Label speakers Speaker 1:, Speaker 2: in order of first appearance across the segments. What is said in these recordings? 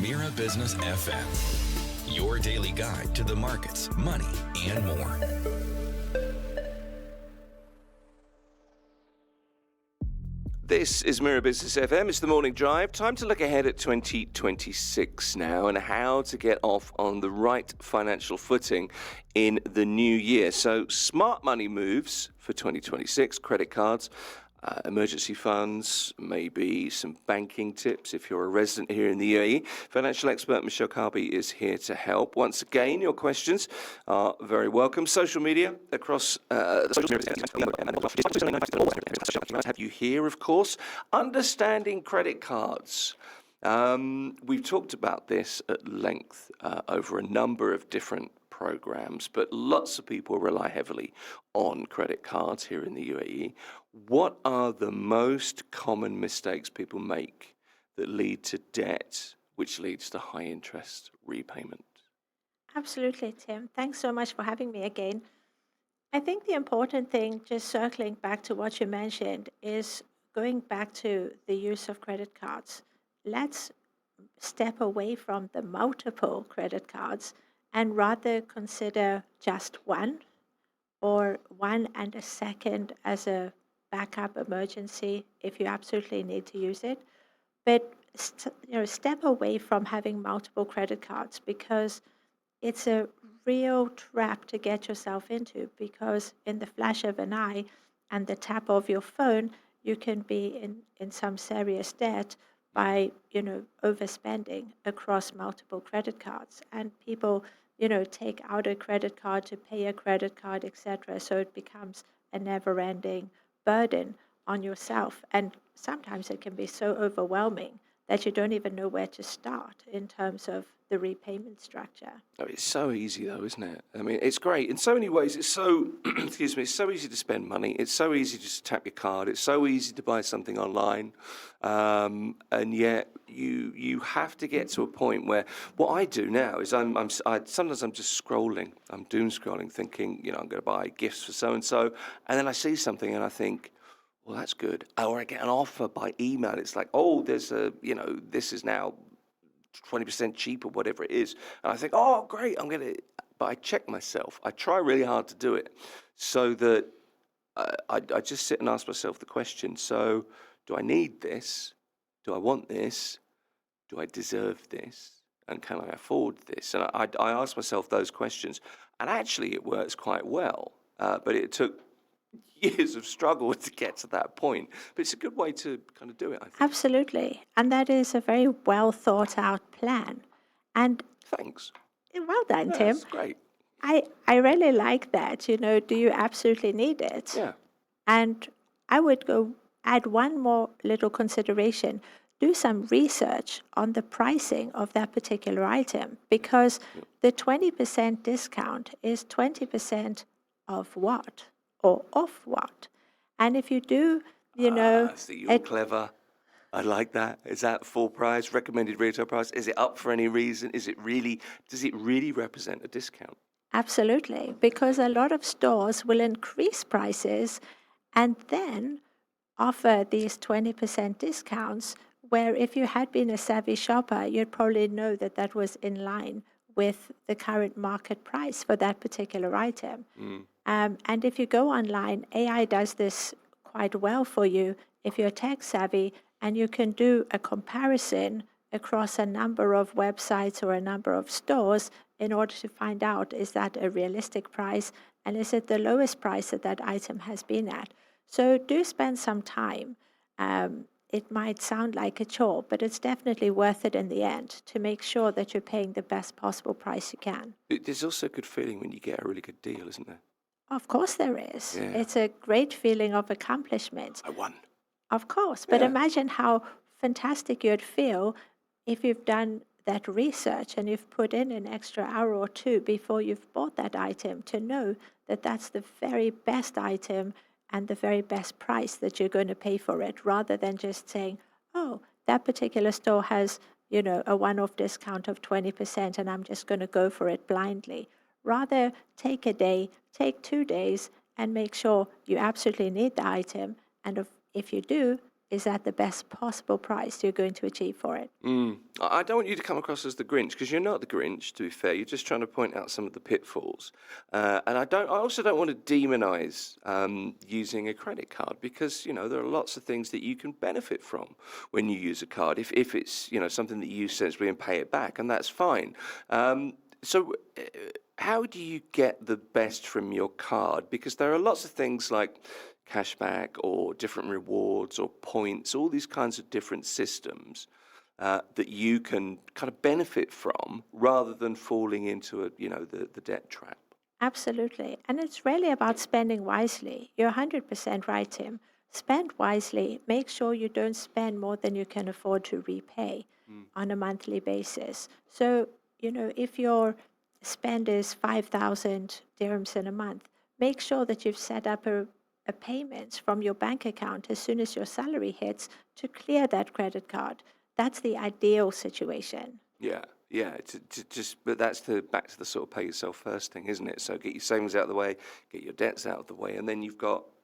Speaker 1: Mira Business FM, your daily guide to the markets, money, and more.
Speaker 2: This is Mira Business FM. It's the morning drive. Time to look ahead at 2026 now and how to get off on the right financial footing in the new year. So, smart money moves for 2026, credit cards, emergency funds, maybe some banking tips if you're a resident here in the UAE. Financial expert Michele Carby is here to help. Once again, your questions are very welcome. Social media across the social media have you here, of course. Understanding credit cards. We've talked about this at length over a number of different programs, but lots of people rely heavily on credit cards here in the UAE. What are the most common mistakes people make that lead to debt, which leads to high interest repayment?
Speaker 3: Absolutely, Tim. Thanks so much for having me again. I think the important thing, just circling back to what you mentioned, is going back to the use of credit cards. Let's step away from the multiple credit cards and rather consider just one or one and a second as a backup emergency if you absolutely need to use it. But step away from having multiple credit cards because it's a real trap to get yourself into, because in the flash of an eye and the tap of your phone, you can be in some serious debt by overspending across multiple credit cards. And people take out a credit card to pay a credit card, etc. So it becomes a never-ending burden on yourself. And sometimes it can be so overwhelming that you don't even know where to start in terms of the repayment structure.
Speaker 2: Oh, it's so easy though, isn't it? I mean, it's great. In so many ways, it's so, excuse me, it's so easy to spend money. It's so easy just to tap your card. It's so easy to buy something online. And yet you have to get to a point where what I do now is sometimes I'm just scrolling. I'm doom scrolling, thinking, I'm going to buy gifts for so-and-so. And then I see something and I think, well, that's good. Or I get an offer by email. It's like, oh, there's this is now 20% cheaper, whatever it is. And I think, oh, great, but I check myself. I try really hard to do it so that I just sit and ask myself the question, so do I need this? Do I want this? Do I deserve this? And can I afford this? And I ask myself those questions. And actually, it works quite well. But it took years of struggle to get to that point. But it's a good way to kind of do it, I think.
Speaker 3: Absolutely. And that is a very well thought out plan. And
Speaker 2: Thanks.
Speaker 3: well done,
Speaker 2: Yeah,
Speaker 3: Tim.
Speaker 2: that's great.
Speaker 3: I really like that. Do you absolutely need it?
Speaker 2: Yeah.
Speaker 3: And I would go add one more little consideration. Do some research on the pricing of that particular item, because the 20% discount is 20% of what or off what. And if you do,
Speaker 2: See, you're clever. I like that. Is that full price, recommended retail price? Is it up for any reason? Does it really represent a discount?
Speaker 3: absolutely, because a lot of stores will increase prices and then offer these 20% discounts, where if you had been a savvy shopper, you'd probably know that that was in line with the current market price for that particular item. And if you go online, AI does this quite well for you if you're tech savvy, and you can do a comparison across a number of websites or a number of stores in order to find out, is that a realistic price and is it the lowest price that that item has been at. So do spend some time. It might sound like a chore, but it's definitely worth it in the end to make sure that you're paying the best possible price you can.
Speaker 2: There's also a good feeling when you get a really good deal, isn't there?
Speaker 3: Of course there is.
Speaker 2: Yeah.
Speaker 3: It's a great feeling of accomplishment.
Speaker 2: I won.
Speaker 3: Of course. But
Speaker 2: Yeah.
Speaker 3: imagine how fantastic you'd feel if you've done that research and you've put in an extra hour or two before you've bought that item to know that that's the very best item and the very best price that you're going to pay for it, rather than just saying, oh, that particular store has, a one-off discount of 20% and I'm just going to go for it blindly. Rather, take a day, take 2 days, and make sure you absolutely need the item. And if you do, is at the best possible price you're going to achieve for it.
Speaker 2: I don't want you to come across as the Grinch, because you're not the Grinch, to be fair. You're just trying to point out some of the pitfalls. And I also don't want to demonize using a credit card, because, there are lots of things that you can benefit from when you use a card, if it's, something that you use sensibly and pay it back, and that's fine. So how do you get the best from your card? Because there are lots of things like cashback or different rewards or points, all these kinds of different systems that you can kind of benefit from, rather than falling into the debt trap.
Speaker 3: Absolutely. And it's really about spending wisely. You're 100% right, Tim. Spend wisely. Make sure you don't spend more than you can afford to repay on a monthly basis. So, if your spend is 5,000 dirhams in a month, make sure that you've set up a payment from your bank account as soon as your salary hits to clear that credit card. That's the ideal situation.
Speaker 2: Yeah, yeah. But that's back to the sort of pay yourself first thing, isn't it? So get your savings out of the way, get your debts out of the way, and then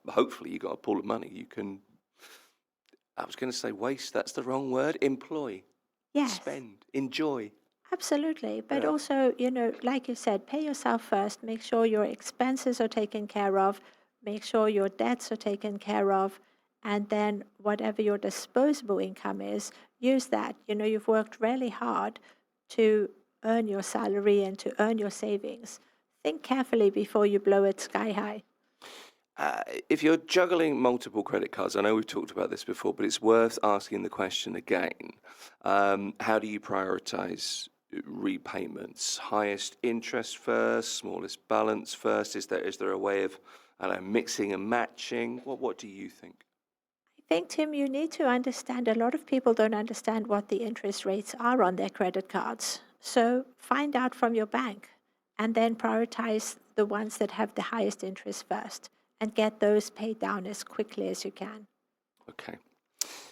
Speaker 2: hopefully you've got a pool of money you can. I was going to say waste. That's the wrong word. Employ,
Speaker 3: Yes.
Speaker 2: spend, enjoy.
Speaker 3: Absolutely. But
Speaker 2: Yeah.
Speaker 3: also, like you said, pay yourself first. Make sure your expenses are taken care of. Make sure your debts are taken care of. And then whatever your disposable income is, use that. You've worked really hard to earn your salary and to earn your savings. Think carefully before you blow it sky high.
Speaker 2: If you're juggling multiple credit cards, I know we've talked about this before, but it's worth asking the question again. How do you prioritize repayments? Highest interest first, smallest balance first? Is there a way of, I don't know, mixing and matching? What do you think?
Speaker 3: I think, Tim, you need to understand a lot of people don't understand what the interest rates are on their credit cards. So find out from your bank and then prioritize the ones that have the highest interest first and get those paid down as quickly as you can.
Speaker 2: Okay.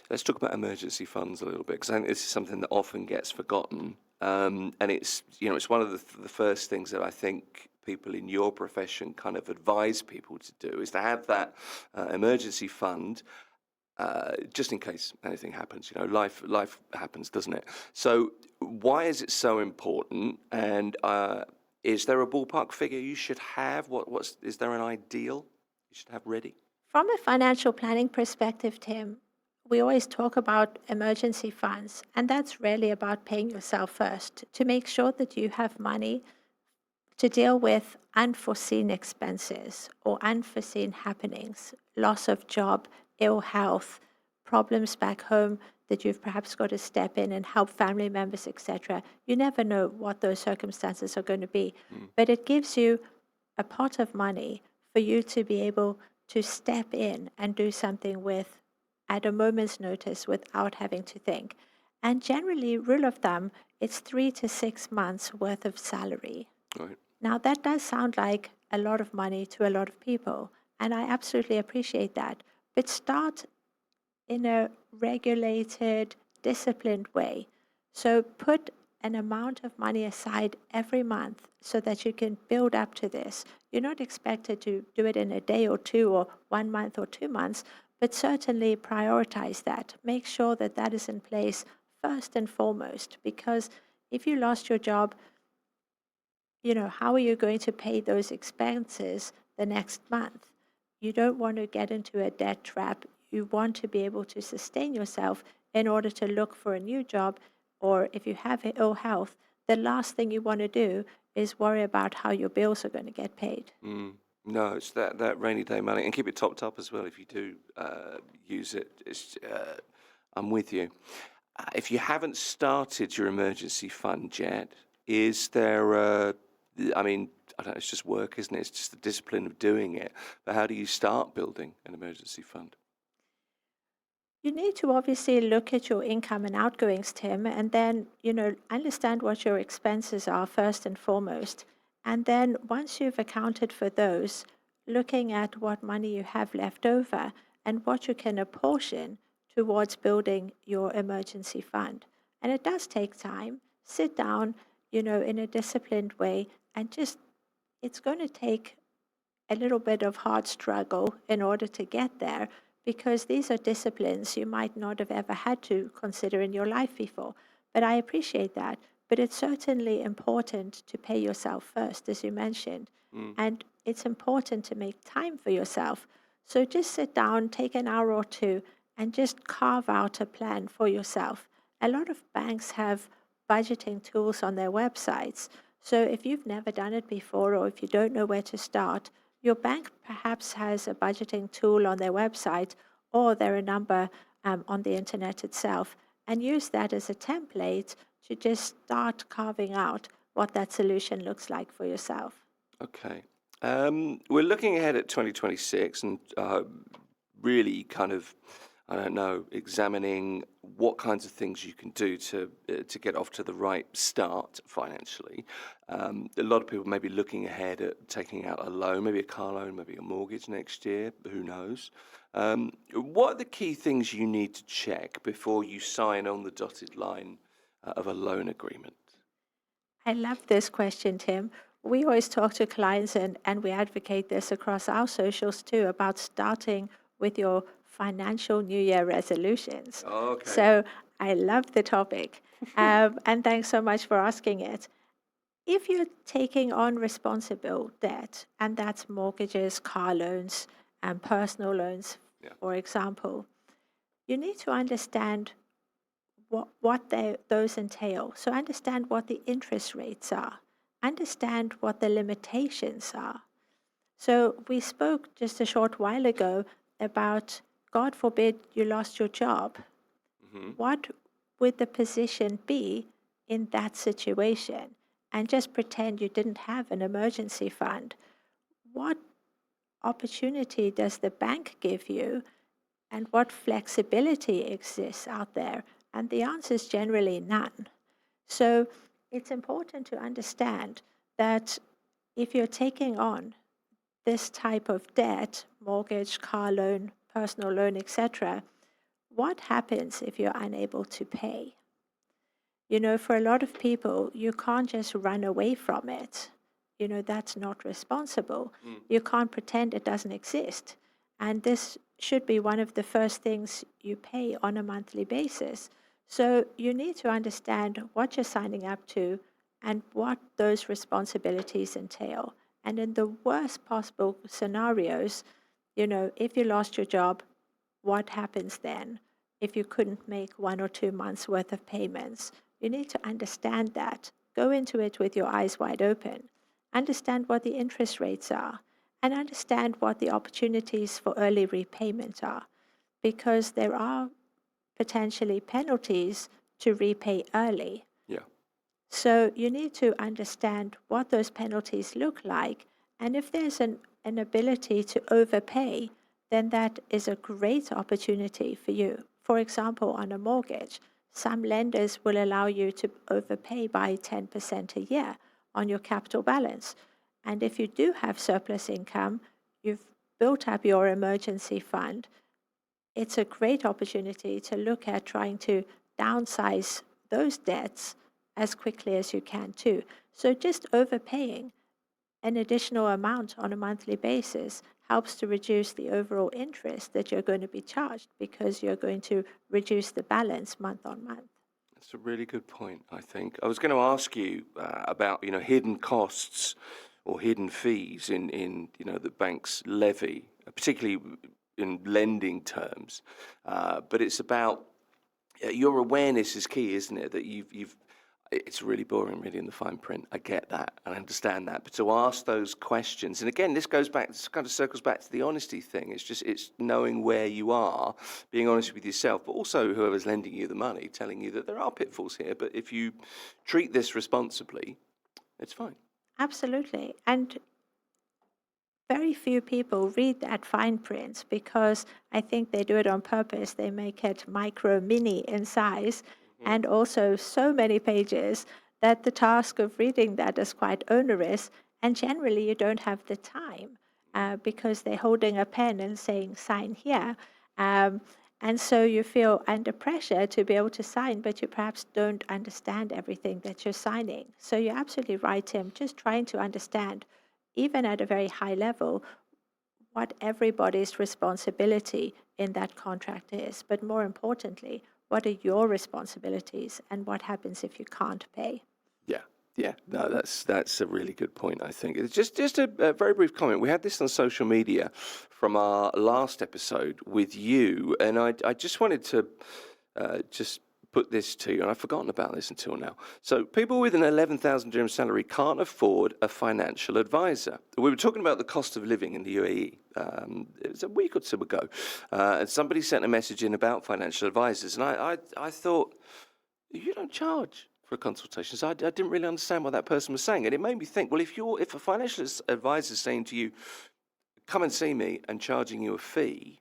Speaker 2: Let's talk about emergency funds a little bit, because I think this is something that often gets forgotten. And it's one of the first things that I think people in your profession kind of advise people to do, is to have that emergency fund, just in case anything happens. Life happens, doesn't it? So why is it so important? And is there a ballpark figure you should have? Is there an ideal you should have ready?
Speaker 3: From a financial planning perspective, Tim, we always talk about emergency funds, and that's really about paying yourself first to make sure that you have money to deal with unforeseen expenses or unforeseen happenings, loss of job, ill health, problems back home that you've perhaps got to step in and help family members, etc. You never know what those circumstances are going to be, but it gives you a pot of money for you to be able to step in and do something with at a moment's notice without having to think. And generally, rule of thumb, it's 3 to 6 months worth of salary.
Speaker 2: Right.
Speaker 3: Now, that does sound like a lot of money to a lot of people, and I absolutely appreciate that. But start in a regulated, disciplined way. So put an amount of money aside every month so that you can build up to this. You're not expected to do it in a day or two or 1 month or 2 months, but certainly prioritize that. Make sure that that is in place first and foremost, because if you lost your job, how are you going to pay those expenses the next month? You don't want to get into a debt trap. You want to be able to sustain yourself in order to look for a new job, or if you have ill health, the last thing you want to do is worry about how your bills are going to get paid.
Speaker 2: No, it's that rainy day money, and keep it topped up as well if you do use it. I'm with you. If you haven't started your emergency fund yet, is there I don't know, it's just work, isn't it? It's just the discipline of doing it. But how do you start building an emergency fund?
Speaker 3: You need to obviously look at your income and outgoings, Tim, and then, understand what your expenses are first and foremost. And then once you've accounted for those, looking at what money you have left over and what you can apportion towards building your emergency fund. And it does take time. Sit down, in a disciplined way, and it's going to take a little bit of hard struggle in order to get there, because these are disciplines you might not have ever had to consider in your life before. But I appreciate that. But it's certainly important to pay yourself first, as you mentioned. And it's important to make time for yourself. So just sit down, take an hour or two, and just carve out a plan for yourself. A lot of banks have budgeting tools on their websites. So if you've never done it before, or if you don't know where to start, your bank perhaps has a budgeting tool on their website, or there are a number on the internet itself, and use that as a template to just start carving out what that solution looks like for yourself.
Speaker 2: Okay. We're looking ahead at 2026 and really kind of, I don't know, examining what kinds of things you can do to get off to the right start financially. A lot of people may be looking ahead at taking out a loan, maybe a car loan, maybe a mortgage next year, who knows. What are the key things you need to check before you sign on the dotted line of a loan agreement?
Speaker 3: I love this question, Tim. We always talk to clients and we advocate this across our socials too about starting with your financial New Year resolutions.
Speaker 2: Okay.
Speaker 3: So I love the topic. And thanks so much for asking it. If you're taking on responsible debt, and that's mortgages, car loans, and personal loans,
Speaker 2: Yeah.
Speaker 3: for example, you need to understand those entail. So understand what the interest rates are, understand what the limitations are. So we spoke just a short while ago about, God forbid, you lost your job. What would the position be in that situation? And just pretend you didn't have an emergency fund. What opportunity does the bank give you, and what flexibility exists out there? And the answer is generally none. So it's important to understand that if you're taking on this type of debt, mortgage, car loan, personal loan, etc., what happens if you're unable to pay? You know, for a lot of people, you can't just run away from it. You know, that's not responsible. You can't pretend it doesn't exist. And this should be one of the first things you pay on a monthly basis. So you need to understand what you're signing up to and what those responsibilities entail. And in the worst possible scenarios, you know, if you lost your job, what happens then if you couldn't make 1 or 2 months worth of payments? You need to understand that. Go into it with your eyes wide open. Understand what the interest rates are, and understand what the opportunities for early repayment are, because there are potentially penalties to repay early.
Speaker 2: Yeah.
Speaker 3: So you need to understand what those penalties look like, and if there's an ability to overpay, then that is a great opportunity for you. For example, on a mortgage, some lenders will allow you to overpay by 10% a year on your capital balance. And if you do have surplus income, you've built up your emergency fund, it's a great opportunity to look at trying to downsize those debts as quickly as you can too. So just overpaying an additional amount on a monthly basis helps to reduce the overall interest that you're going to be charged, because you're going to reduce the balance month on month.
Speaker 2: That's a really good point, I think. I was going to ask you about, hidden costs or hidden fees in the bank's levy, particularly in lending terms. But it's about your awareness is key, isn't it? That it's really boring, really, in the fine print. I get that, and I understand that. But to ask those questions, and again, this kind of circles back to the honesty thing. It's knowing where you are, being honest with yourself, but also whoever's lending you the money, telling you that there are pitfalls here. But if you treat this responsibly, it's fine.
Speaker 3: Absolutely. And very few people read that fine print, because I think they do it on purpose. They make it micro mini in size, and also so many pages that the task of reading that is quite onerous. And generally, you don't have the time because they're holding a pen and saying, sign here. And so you feel under pressure to be able to sign, but you perhaps don't understand everything that you're signing. So you're absolutely right, Tim. Just trying to understand, even at a very high level, what everybody's responsibility in that contract is, but more importantly, what are your responsibilities and what happens if you can't pay?
Speaker 2: Yeah, yeah. No, that's a really good point, I think. It's just a very brief comment. We had this on social media from our last episode with you, and I just wanted to just put this to you, and I've forgotten about this until now. So people with an 11,000 dirham salary can't afford a financial advisor. We were talking about the cost of living in the UAE. It was a week or two ago, and somebody sent a message in about financial advisors, and I thought, you don't charge for a consultation. So I didn't really understand what that person was saying, and it made me think, well, if a financial advisor is saying to you, come and see me, and charging you a fee,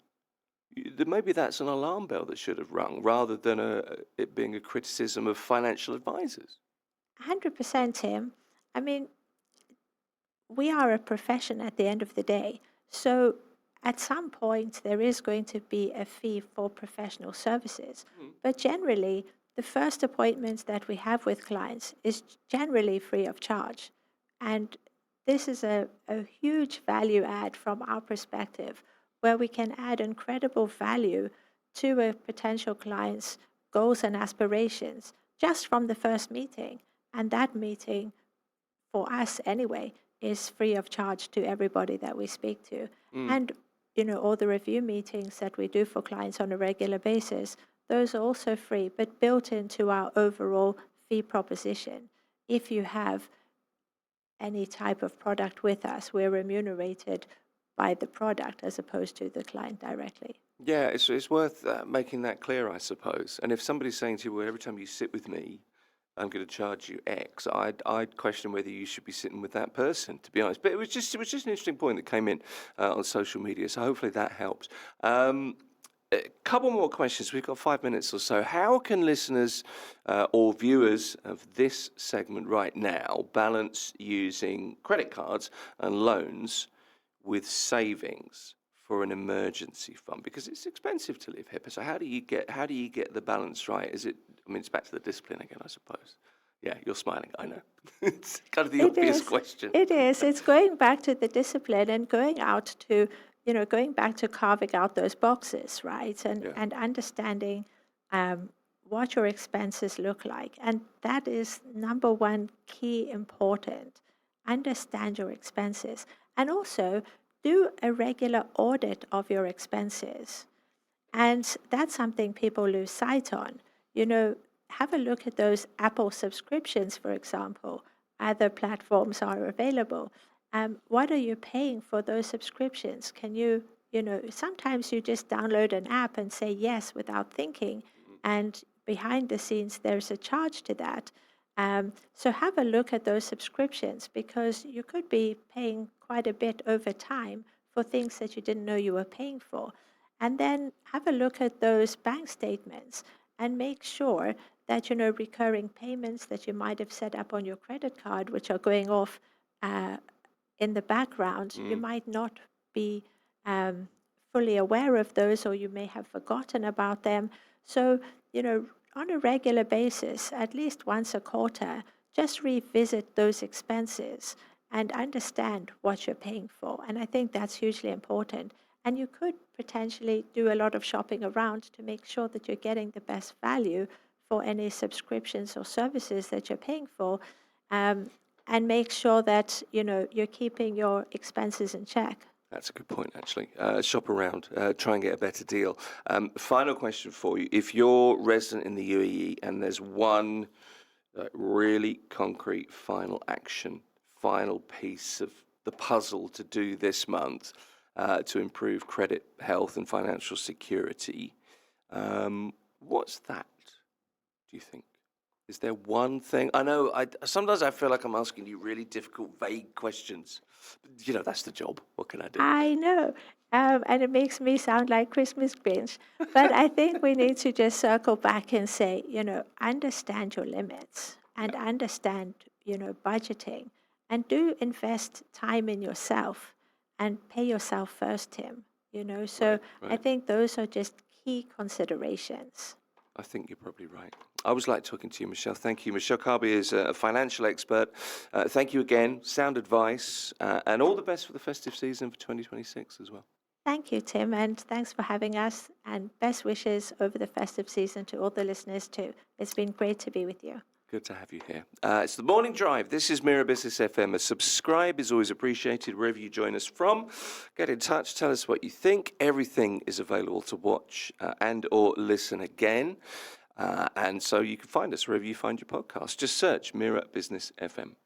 Speaker 2: then maybe that's an alarm bell that should have rung, rather than it being a criticism of financial advisors.
Speaker 3: 100%, Tim. I mean, we are a profession at the end of the day. So at some point, there is going to be a fee for professional services. But generally, the first appointments that we have with clients is generally free of charge. And this is a huge value add from our perspective, where we can add incredible value to a potential client's goals and aspirations just from the first meeting. And that meeting, for us anyway, is free of charge to everybody that we speak to. And, all the review meetings that we do for clients on a regular basis, those are also free, but built into our overall fee proposition. If you have any type of product with us, we're remunerated by the product as opposed to the client directly.
Speaker 2: Yeah, it's worth making that clear, I suppose. And if somebody's saying to you, well, every time you sit with me, I'm going to charge you X, I'd question whether you should be sitting with that person, to be honest. But it was just an interesting point that came in on social media, so hopefully that helps. A couple more questions. We've got 5 minutes or so. How can listeners or viewers of this segment right now balance using credit cards and loans with savings for an emergency fund? Because it's expensive to live here. So how do you get the balance right? It's back to the discipline again, I suppose. Yeah, you're smiling, I know. It's kind of the obvious question.
Speaker 3: It is. It's going back to the discipline and going back to carving out those boxes, right? And understanding what your expenses look like. And that is number one key important. Understand your expenses. And also do a regular audit of your expenses. And that's something people lose sight on. Have a look at those Apple subscriptions, for example. Other platforms are available. What are you paying for those subscriptions? Can sometimes you just download an app and say yes without thinking, and behind the scenes there's a charge to that. So have a look at those subscriptions, because you could be paying quite a bit over time for things that you didn't know you were paying for. And then have a look at those bank statements and make sure that recurring payments that you might have set up on your credit card, which are going off in the background, you might not be fully aware of those, or you may have forgotten about them. So, on a regular basis, at least once a quarter, just revisit those expenses and understand what you're paying for. And I think that's hugely important. And you could potentially do a lot of shopping around to make sure that you're getting the best value for any subscriptions or services that you're paying for, and make sure that you're keeping your expenses in check.
Speaker 2: That's a good point, actually. Shop around, try and get a better deal. Final question for you. If you're resident in the UAE and there's one really concrete final action, final piece of the puzzle to do this month to improve credit health and financial security, what's that, do you think? Is there one thing? I know sometimes I feel like I'm asking you really difficult, vague questions. That's the job. What can I do?
Speaker 3: I know. And it makes me sound like Christmas Grinch. But I think we need to just circle back and say, understand your limits and understand, budgeting, and do invest time in yourself and pay yourself first, Tim. So
Speaker 2: Right.
Speaker 3: I think those are just key considerations.
Speaker 2: I think you're probably right. I always like talking to you, Michele. Thank you. Michele Carby is a financial expert. Thank you again. Sound advice. And all the best for the festive season for 2026 as well.
Speaker 3: Thank you, Tim, and thanks for having us. And best wishes over the festive season to all the listeners too. It's been great to be with you.
Speaker 2: Good to have you here. It's the Morning Drive. This is Mira Business FM. A subscribe is always appreciated wherever you join us from. Get in touch. Tell us what you think. Everything is available to watch and or listen again. And so you can find us wherever you find your podcast. Just search Mira Business FM.